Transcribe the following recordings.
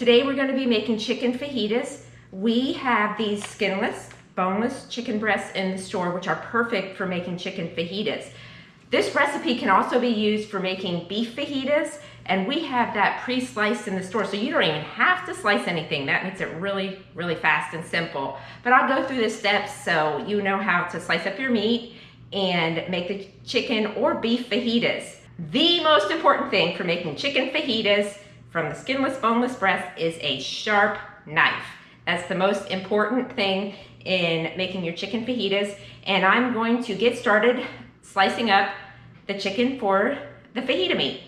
Today we're going to be making chicken fajitas. We have these skinless, boneless chicken breasts in the store, which are perfect for making chicken fajitas. This recipe can also be used for making beef fajitas, and we have that pre-sliced in the store, so you don't even have to slice anything. That makes it really, really fast and simple. But I'll go through the steps so you know how to slice up your meat and make the chicken or beef fajitas. The most important thing for making chicken fajitas from the skinless, boneless breast is a sharp knife. That's the most important thing in making your chicken fajitas. And I'm going to get started slicing up the chicken for the fajita meat.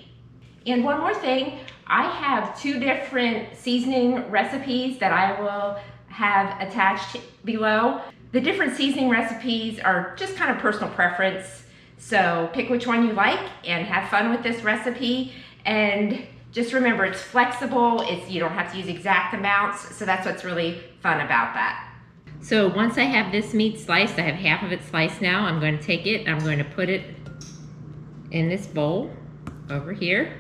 And one more thing, I have 2 different seasoning recipes that I will have attached below. The different seasoning recipes are just kind of personal preference. So pick which one you like and have fun with this recipe. And just remember, it's flexible. You don't have to use exact amounts. So that's what's really fun about that. So once I have this meat sliced, I have half of it sliced now. I'm going to take it, I'm going to put it in this bowl over here.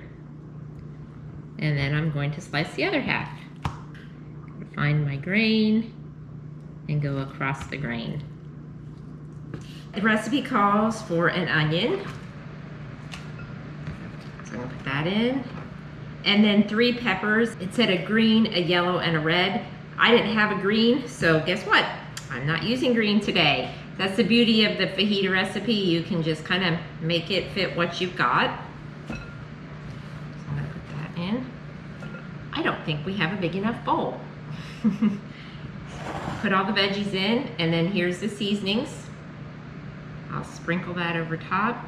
And then I'm going to slice the other half. Find my grain and go across the grain. The recipe calls for an onion. So I'm gonna put that in. And then 3 peppers. It said a green, a yellow, and a red. I didn't have a green, so guess what? I'm not using green today. That's the beauty of the fajita recipe. You can just kind of make it fit what you've got. So I'm gonna put that in. I don't think we have a big enough bowl. Put all the veggies in, and then here's the seasonings. I'll sprinkle that over top.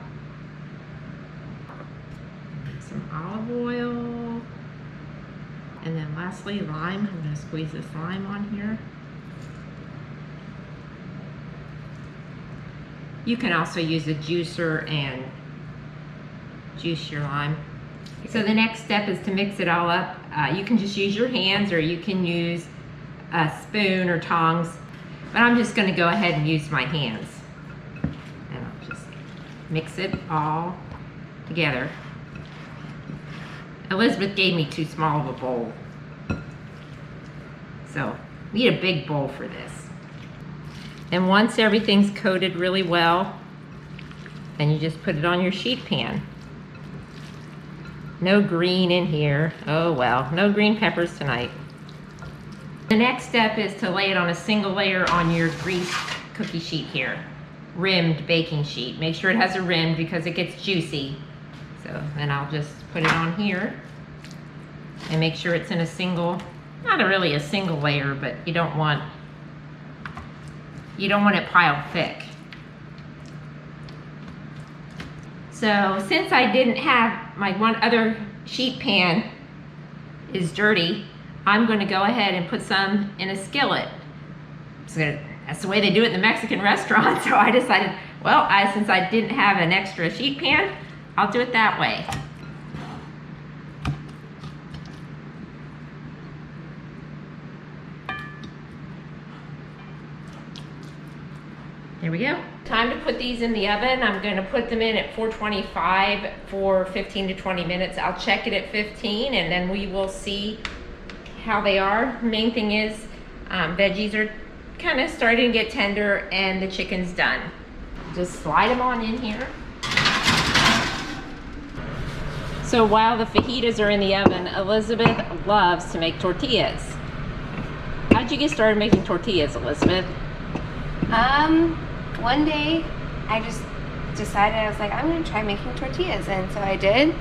Some olive oil. And then lastly, lime. I'm going to squeeze this lime on here. You can also use a juicer and juice your lime. So the next step is to mix it all up. You can just use your hands, or you can use a spoon or tongs. But I'm just going to go ahead and use my hands. And I'll just mix it all together. Elizabeth gave me too small of a bowl. So, we need a big bowl for this. And once everything's coated really well, then you just put it on your sheet pan. No green in here. Oh well, no green peppers tonight. The next step is to lay it on a single layer on your greased cookie sheet here. Rimmed baking sheet. Make sure it has a rim because it gets juicy. So then I'll just put it on here and make sure it's in a single, not really a single layer, but you don't want it piled thick. So since I didn't have my one other sheet pan is dirty, I'm going to go ahead and put some in a skillet. So that's the way they do it in the Mexican restaurant. So I decided, well, since I didn't have an extra sheet pan, I'll do it that way. There we go. Time to put these in the oven. I'm going to put them in at 425 for 15 to 20 minutes. I'll check it at 15 and then we will see how they are. Main thing is veggies are kind of starting to get tender and the chicken's done. Just slide them on in here. So while the fajitas are in the oven, Elizabeth loves to make tortillas. How'd you get started making tortillas, Elizabeth? One day I just decided, I was like, I'm gonna try making tortillas, and so I did,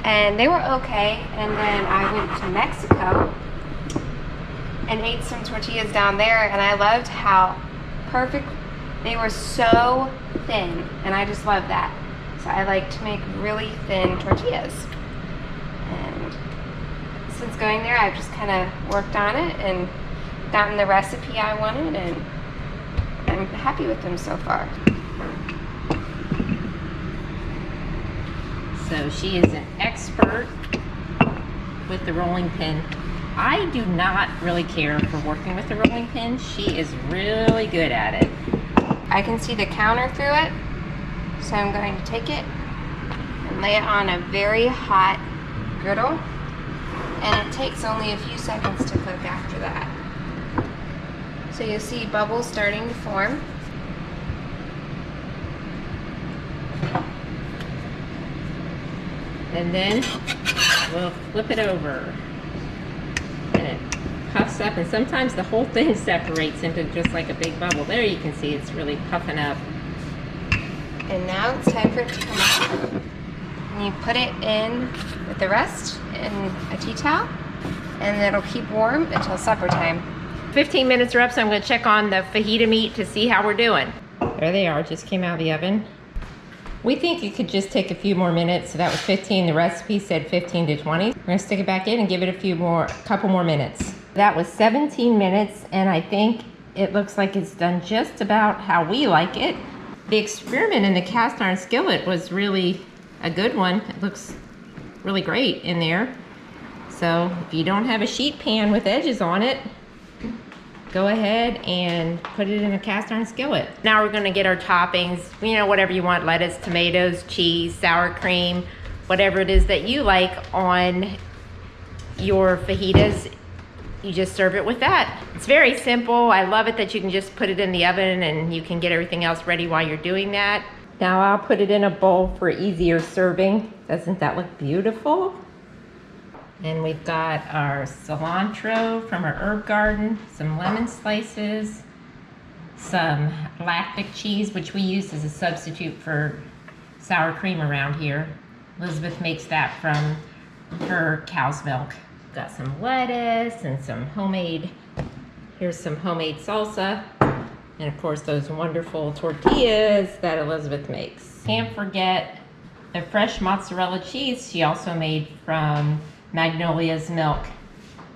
and they were okay. And then I went to Mexico and ate some tortillas down there, and I loved how perfect they were, so thin, and I just love that. So I like to make really thin tortillas, and since going there I've just kind of worked on it and gotten the recipe I wanted, and I'm happy with them so far. So she is an expert with the rolling pin. I do not really care for working with the rolling pin. She is really good at it. I can see the counter through it, so I'm going to take it and lay it on a very hot griddle and it takes only a few seconds to cook after that. So you'll see bubbles starting to form. And then we'll flip it over. And it puffs up, and sometimes the whole thing separates into just like a big bubble. There you can see it's really puffing up. And now it's time for it to come out. And you put it in with the rest in a tea towel, and it'll keep warm until supper time. 15 minutes are up, so I'm going to check on the fajita meat to see how we're doing. There they are, just came out of the oven. We think you could just take a few more minutes. So that was 15. The recipe said 15 to 20. We're going to stick it back in and give it a couple more minutes. That was 17 minutes, and I think it looks like it's done just about how we like it. The experiment in the cast iron skillet was really a good one. It looks really great in there. So if you don't have a sheet pan with edges on it, go ahead and put it in a cast iron skillet. Now we're gonna get our toppings, you know, whatever you want, lettuce, tomatoes, cheese, sour cream, whatever it is that you like on your fajitas. You just serve it with that. It's very simple. I love it that you can just put it in the oven and you can get everything else ready while you're doing that. Now I'll put it in a bowl for easier serving. Doesn't that look beautiful? And we've got our cilantro from our herb garden, some lemon slices, some lactic cheese, which we use as a substitute for sour cream around here. Elizabeth makes that from her cow's milk. Got some lettuce and some here's some homemade salsa. And of course those wonderful tortillas that Elizabeth makes. Can't forget the fresh mozzarella cheese she also made from Magnolia's milk.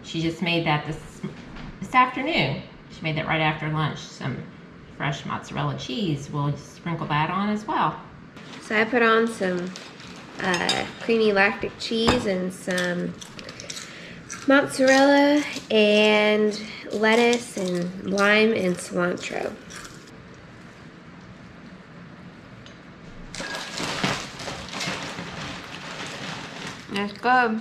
She just made that this afternoon. She made that right after lunch. Some fresh mozzarella cheese. We'll sprinkle that on as well. So I put on some creamy lactic cheese and some mozzarella and lettuce and lime and cilantro. That's good.